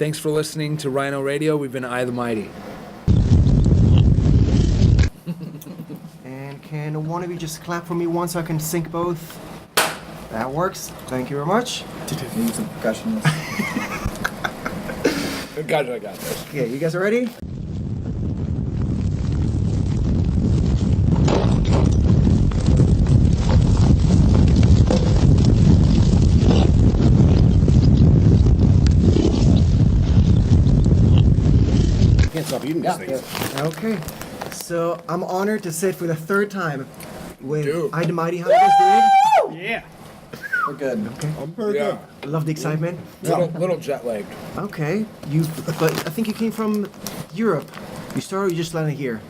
Thanks for listening to Rhino Radio. We've been I the Mighty. And can one of you just clap for me once so I can sync both? That works. Thank you very much. Need some percussionists. Gotcha, I got this. Okay, you guys are ready? Can't stop eating these things. Okay. So I'm honored to sit for the third time with Dude. I the Mighty. How you guys doing? Yeah. We're good. I'm pretty Yeah. Love the excitement. Little jet lagged. Okay. But I think you came from Europe. You started or you just landed here?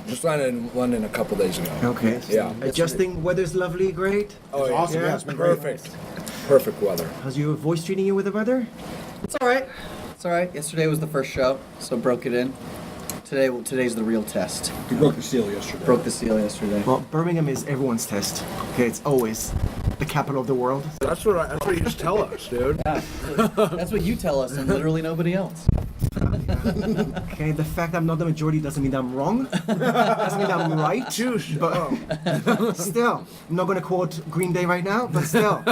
Just landed in London a couple days ago. Okay. Yeah. Adjusting, weather's lovely, great. Oh, It's awesome. Yeah, it's been great. Perfect. Perfect weather. How's your voice treating you with the weather? It's all right. It's all right. Yesterday was the first show, so broke it in. Today's the real test. You broke the seal yesterday. Broke the seal yesterday. Well, Birmingham is everyone's test. Okay, it's always the capital of the world. That's what you just tell us, dude. Yeah, that's what you tell us, and literally nobody else. Okay, the fact I'm not the majority doesn't mean I'm wrong. Doesn't mean I'm right. But still, I'm not going to quote Green Day right now, but still.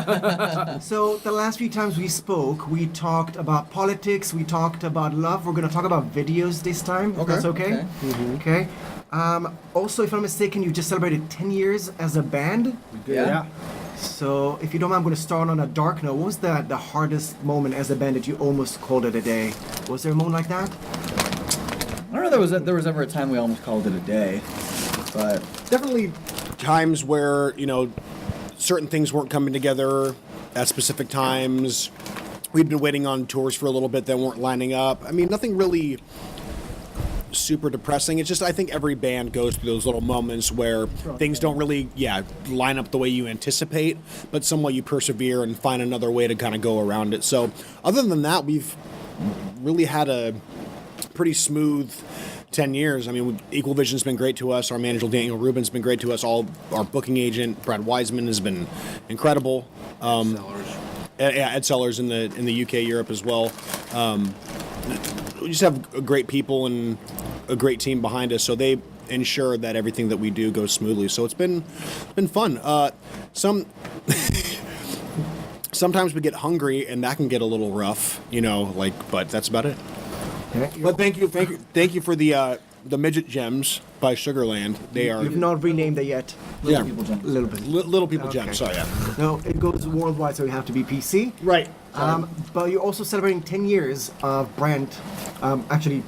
So the last few times we spoke, we talked about politics, we talked about love. We're going to talk about videos this time, if that's okay. Okay. Also, if I'm mistaken, you just celebrated 10 years as a band. Yeah. So, if you don't mind, I'm going to start on a dark note. What was the hardest moment as a band that you almost called it a day? Was there a moment like that? I don't know if there was ever a time we almost called it a day, but Definitely times where, certain things weren't coming together at specific times. We'd been waiting on tours for a little bit that weren't lining up. I mean, nothing really super depressing. It's just I think every band goes through those little moments where things don't really line up the way you anticipate, but somewhat you persevere and find another way to kind of go around it. So other than that, we've really had a pretty smooth 10 years. I mean, Equal Vision's been great to us. Our manager Daniel Rubin's been great to us. Our booking agent Brad Wiseman has been incredible. Ed Sellers in the UK, Europe as well. We just have great people and a great team behind us, so they ensure that everything that we do goes smoothly. So it's been fun. Sometimes we get hungry, and that can get a little rough, but that's about it. Okay. But thank you for the Midget Gems by Sugarland. They are You've not renamed it yet. yeah, people jump. A little bit. Little People Okay. Gems. Sorry, yeah. No, it goes worldwide, so you have to be PC. Right. But you're also celebrating 10 years of Brent,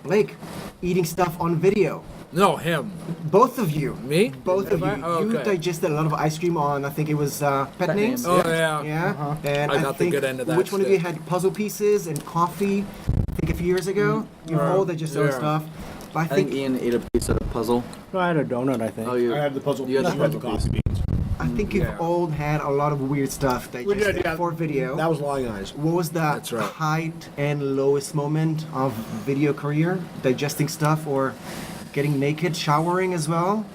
Blake, eating stuff on video. No, him. Both of you. Me? Both of you. Oh, You okay. digested a lot of ice cream on, I think it was Pet Names. Oh, yeah. Yeah. And I got the think good end of that Which one of you stick. had puzzle pieces and coffee? I think a few years ago. You all digested yeah. stuff. But I think Ian ate a piece of the puzzle. I had a donut, I think. Oh, you. I had the puzzle. You had the I had the puzzle coffee beans. I think you've Yeah. all had a lot of weird stuff digested did, yeah. for video. That was Lying Eyes. What was the That's right. height and lowest moment of video career? Digesting stuff or getting naked, showering as well?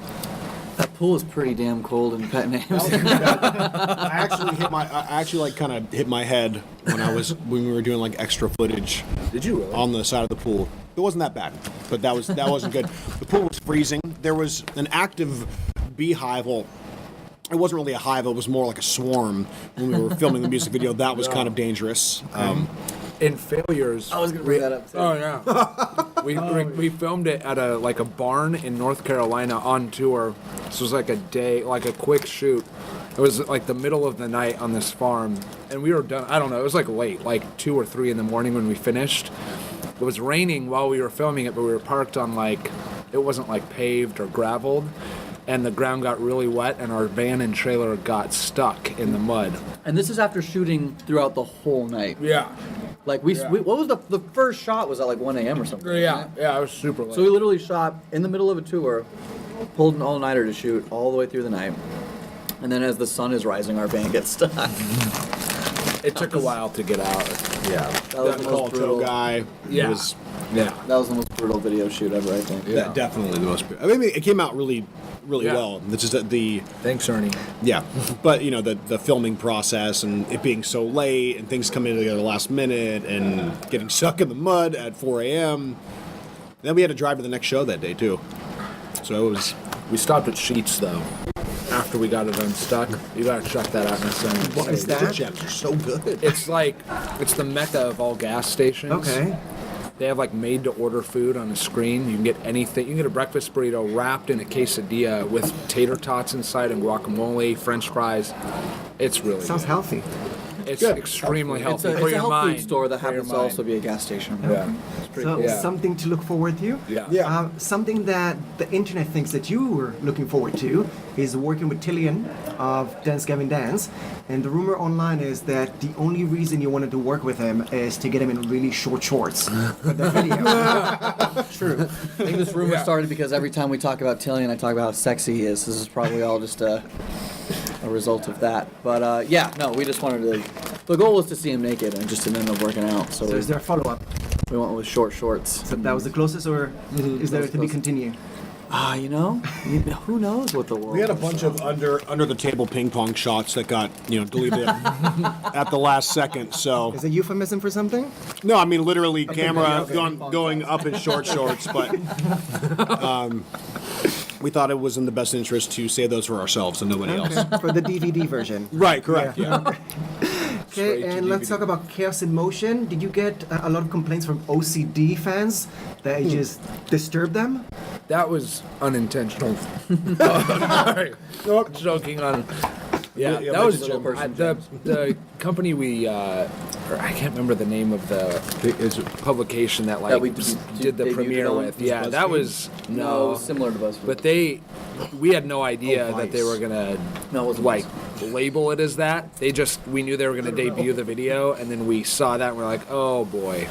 That pool is pretty damn cold in Pet Names. I actually kind of hit my head when we were doing like extra footage Did you really? on the side of the pool. It wasn't that bad, but that wasn't good. The pool was freezing. There was an active beehive. Well, it wasn't really a hive. It was more like a swarm when we were filming the music video. That was kind of dangerous. In Failures. I was gonna bring that up too. Oh yeah. we filmed it at a barn in North Carolina on tour. This was like a day, like a quick shoot. It was like the middle of the night on this farm, and we were done. I don't know. It was like late, like 2 or 3 in the morning when we finished. It was raining while we were filming it, but we were parked on it wasn't like paved or graveled, and the ground got really wet, and our van and trailer got stuck in the mud. And this is after shooting throughout the whole night. Yeah. Like we what was the first shot was at like 1 a.m. or something. Yeah. Yeah. It was super late. So we literally shot in the middle of a tour, pulled an all-nighter to shoot all the way through the night, and then as the sun is rising, our van gets stuck. It took a while to get out. Yeah, that was the most brutal. guy. Yeah. It was, Yeah. That was the most brutal video shoot ever, I think. Yeah. definitely the most. I mean, it came out really Yeah. well. This is the Thanks, Ernie. yeah, but you know the filming process and it being so late and things coming together last minute and getting stuck in the mud at 4 a.m. Then we had to drive to the next show that day too. So it was. We stopped at Sheets, though, after we got it unstuck. You gotta check that out in a second. What is that? The jams are so good. It's like, it's the mecca of all gas stations. Okay. They have like made-to-order food on the screen. You can get anything. You can get a breakfast burrito wrapped in a quesadilla with tater tots inside and guacamole, French fries. It's really Sounds good. healthy. It's Good. extremely It's healthy a, for it's a your health mind. food store that for your happens to mind. also be a gas station. Yeah. It's pretty So cool. Yeah. something to look forward to. Yeah. Yeah. Something that the internet thinks that you were looking forward to is working with Tillian of Dance Gavin Dance. And the rumor online is that the only reason you wanted to work with him is to get him in really short shorts for the video. True. I think this rumor started because every time we talk about Tillian, I talk about how sexy he is. This is probably all just a result of that. But yeah, no, we just wanted to. The goal was to see him naked, and it just didn't end up working out. So, So is there a follow-up? we went with short shorts. So that was the closest, or is there was to be close. continued? You know, who knows what the world. We had a bunch of under the table ping pong shots that got deleted at the last second. So Is it euphemism for something? no, I mean literally camera okay. going up in short shorts, but we thought it was in the best interest to save those for ourselves and nobody else. For the DVD version. Right, correct. Yeah. Okay, Straight to and let's DVD. talk about Chaos in Motion. Did you get a lot of complaints from OCD fans that it just disturbed them? That was unintentional. Sorry. Joking on. Yeah, Yeah, that was little person the company we. Or I can't remember the name of the is publication that like That we did the debuted premiere on? with. Yeah, that was No, it was similar to BuzzFeed. But we had no idea that they were gonna No, it wasn't like label it as that. We knew they were gonna debut the video, and then we saw that and we're like, oh boy.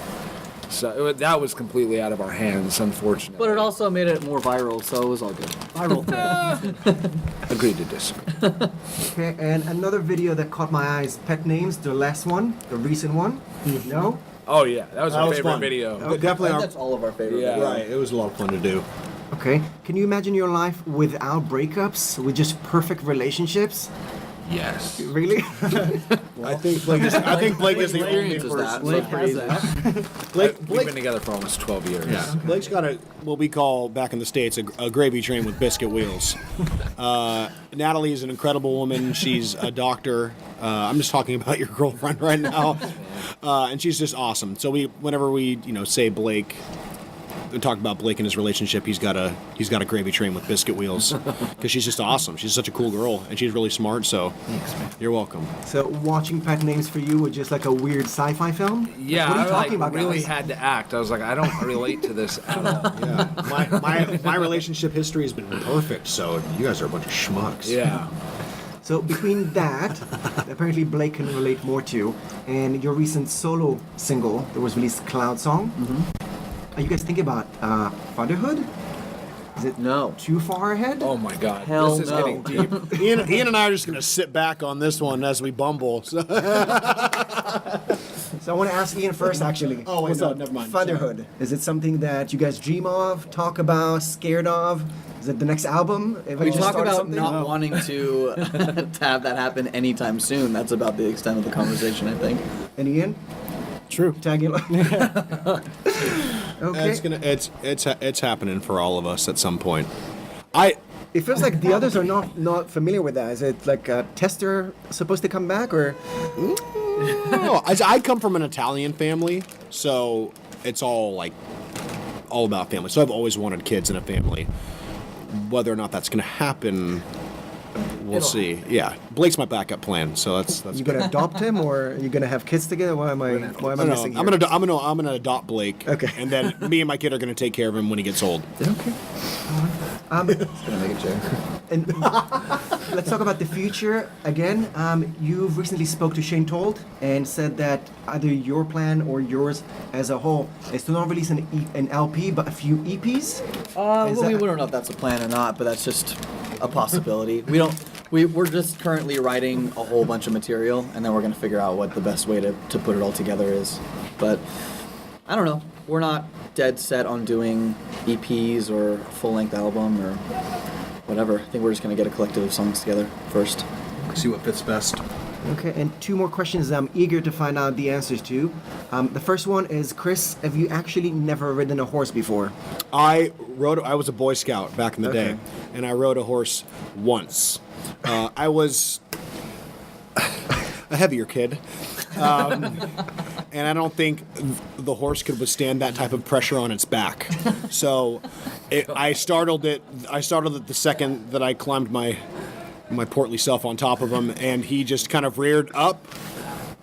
So that was completely out of our hands, unfortunately. But it also made it more viral, so it was all good. Viral thread. Agreed to disagree. Okay, and another video that caught my eyes, Pet Names, the last one, the recent one. No? Oh yeah, that was That our was favorite fun. video. But I definitely think our, that's all of our favorite. Yeah. videos. right. It was a lot of fun to do. Okay. Can you imagine your life without breakups, with just perfect relationships? Yes. Really? I think Blake is the only experiences person. that. Blake has that. We've been together for almost 12 years. Yeah, Blake's got what we call back in the States a gravy train with biscuit wheels. Natalie is an incredible woman. She's a doctor. I'm just talking about your girlfriend right now, and she's just awesome. So whenever we say Blake, we talk about Blake and his relationship, he's got a gravy train with biscuit wheels because she's just awesome. She's such a cool girl and she's really smart. So you're welcome. So watching Pet Names for you was just like a weird sci-fi film? Yeah, What are you I talking about, really guys? had to act. I was like, I don't relate to this at all. Yeah, my relationship history has been perfect. So you guys are a bunch of schmucks. Yeah. So between that, apparently Blake can relate more to, and your recent solo single that was released, Cloud Song. Are you guys thinking about fatherhood? Is it No. too far ahead? Oh my God. Hell this is no. getting deep. Ian and I are just going to sit back on this one as we bumble. So. So I want to ask Ian first, actually. Oh, wait, What's no, up? never mind. Fatherhood. Is it something that you guys dream of, talk about, scared of? Is it the next album? If We just talk started about something? not wanting to to have that happen anytime soon. That's about the extent of the conversation, I think. And Ian? True. Tag along. Okay. It's happening for all of us at some point. It feels like the others are not familiar with that. Is it like a tester supposed to come back, or No, I come from an Italian family, so it's all about family. So I've always wanted kids in a family. Whether or not that's going to happen, we'll see. Yeah, Blake's my backup plan, so that's. you gonna adopt him, or are you gonna have kids together? Why am I No, missing I'm here? gonna adopt Blake. Okay. And then me and my kid are gonna take care of him when he gets old. Okay. Gonna make a joke. And let's talk about the future again. You've recently spoke to Shane Told and said that either your plan or yours as a whole is to not release an LP, but a few EPs. Is Well, we that- don't know if that's a plan or not, but that's just a possibility. We We're just currently writing a whole bunch of material, and then we're going to figure out what the best way to put it all together is. But I don't know. We're not dead set on doing EPs or a full-length album or whatever. I think we're just going to get a collective of songs together first. See what fits best. Okay, and 2 more questions I'm eager to find out the answers to. The first one is, Chris, have you actually never ridden a horse before? I was a Boy Scout back in the Okay. day, and I rode a horse once. I was a heavier kid, and I don't think the horse could withstand that type of pressure on its back. So I startled it the second that I climbed my portly self on top of him, and he just kind of reared up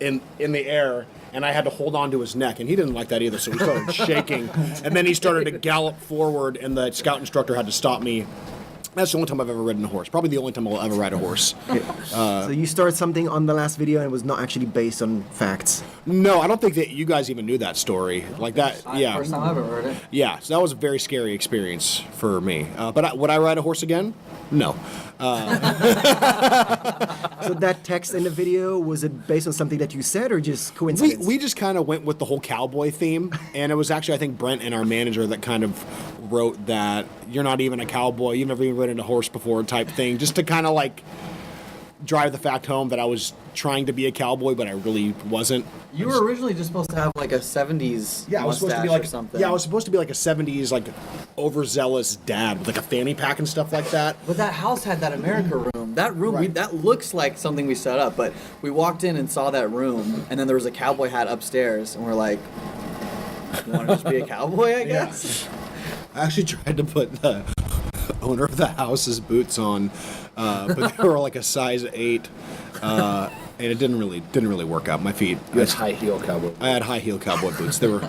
in the air, and I had to hold on to his neck, and he didn't like that either, so he started shaking, and then he started to gallop forward, and the scout instructor had to stop me. That's the only time I've ever ridden a horse. Probably the only time I'll ever ride a horse. So you started something on the last video and it was not actually based on facts. No, I don't think that you guys even knew that story. Like that, yeah. First time I've ever heard it. Yeah, so that was a very scary experience for me. But would I ride a horse again? No. So that text in the video, was it based on something that you said or just coincidence? We just kind of went with the whole cowboy theme, and it was actually, I think, Brent and our manager that kind of wrote that you're not even a cowboy, you've never even ridden a horse before type thing, just to kind of like drive the fact home that I was trying to be a cowboy, but I really wasn't. You were originally just supposed to have like a 70s Yeah, I was supposed to be mustache like or something. Yeah, I was supposed to be like a 70s like overzealous dad with like a fanny pack and stuff like that. But that house had that America room. That room, Right. that looks like something we set up. But we walked in and saw that room, and then there was a cowboy hat upstairs, and we're like, "You want to just be a cowboy, I guess?" I actually tried to put the owner of the house's boots on, but they were like a size 8, and it didn't really work out. My feet. You had high heel cowboy. I had high heel cowboy boots. They were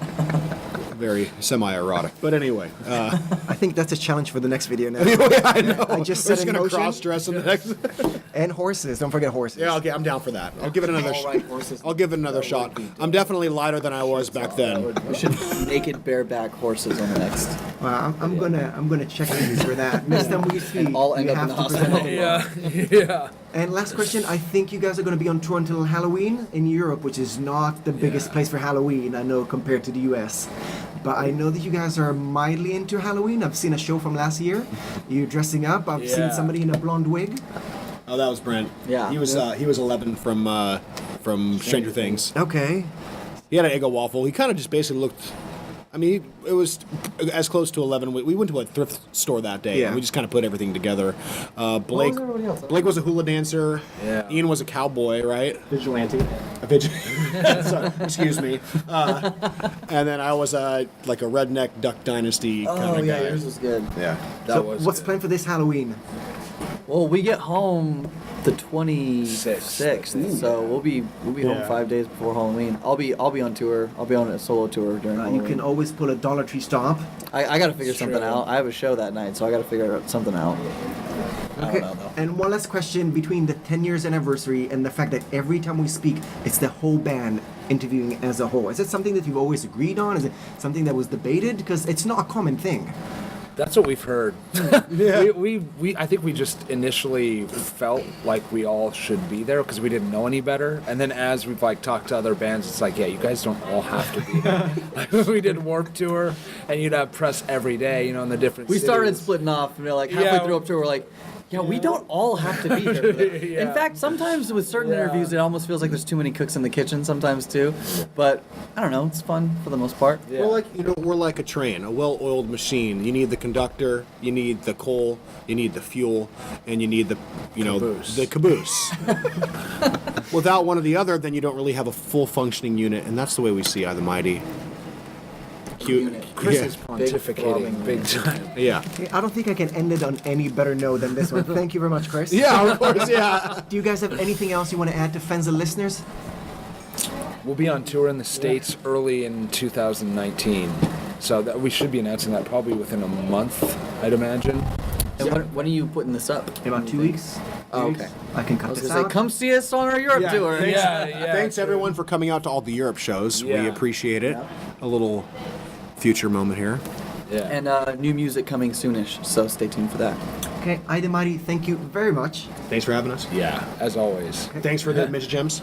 very semi-erotic. But anyway, I think that's a challenge for the next video now. I know. I just We're set in gonna motion. cross-dress in the next. And horses, don't forget horses. Yeah, okay, I'm down for that. I'll give it another. All right, horses. I'll give it another shot. I'm definitely lighter than I was back then. We should naked bareback horses on the next. Well, I'm gonna check you for that. Next time we see, And all end we up in have the to present hospital. it. Yeah. And last question, I think you guys are going to be on tour until Halloween in Europe, which is not the biggest place for Halloween, I know, compared to the US. But I know that you guys are mildly into Halloween. I've seen a show from last year. You're dressing up. I've seen Yeah. somebody in a blonde wig. Oh, that was Brent. Yeah. He was 11 from Stranger Things. Okay. He had an Eggo waffle. He kind of just basically looked. I mean, it was as close to 11. We went to a thrift store that day, Yeah. and we just kind of put everything together. Blake, was everybody else? Blake was a hula dancer. Yeah. Ian was a cowboy, right? Vigilante. Sorry, excuse me. And then I was like a redneck Duck Dynasty kind Oh of yeah, guy. yours was good. Yeah. That So was what's good. planned for this Halloween? Well, we get home the 26th, so we'll be home Yeah. 5 days before Halloween. I'll be on tour. I'll be on a solo tour during You Halloween. can always pull a Dollar Tree stop. I got to figure something true. out. I have a show that night, so I got to figure something out. I Okay. don't know though. And one last question between the 10 years anniversary and the fact that every time we speak, it's the whole band interviewing as a whole. Is it something that you've always agreed on? Is it something that was debated? Because it's not a common thing. That's what we've heard. Yeah. we I think we just initially felt like we all should be there because we didn't know any better. And then as we've like talked to other bands, it's like, yeah, you guys don't all have to be there. Like we did Warped Tour, and you'd have press every day, in the different. We started cities. splitting off, and we're like halfway Yeah. through up tour, we're like, yeah, we don't all have to be here. In Yeah. fact, sometimes with certain Yeah. interviews, it almost feels like there's too many cooks in the kitchen sometimes too. But I don't know, it's fun for the most part. Yeah. We're like a train, a well-oiled machine. You need the conductor, you need the coal, you need the fuel, and you need the Caboose. the caboose. Without one or the other, then you don't really have a full functioning unit, and that's the way we see I the Mighty. Chris yeah. is pontificating big time. Yeah. Okay, I don't think I can end it on any better note than this one. Thank you very much, Chris. Yeah, of course, yeah. Do you guys have anything else you want to add to fans and listeners? We'll be on tour in the States early in 2019. So that we should be announcing that probably within a month, I'd imagine. And when are you putting this up? In about 2 weeks. Oh, okay. I can I cut was this gonna say, out. come see us on our Europe tour. Thanks, Yeah, thanks everyone for coming out to all the Europe shows. We Yeah. appreciate it. A little future moment here. Yeah. And new music coming soonish, so stay tuned for that. Okay, Aide Mighty, thank you very much. Thanks for having us. Yeah, as always. Thanks for the Midget Gems.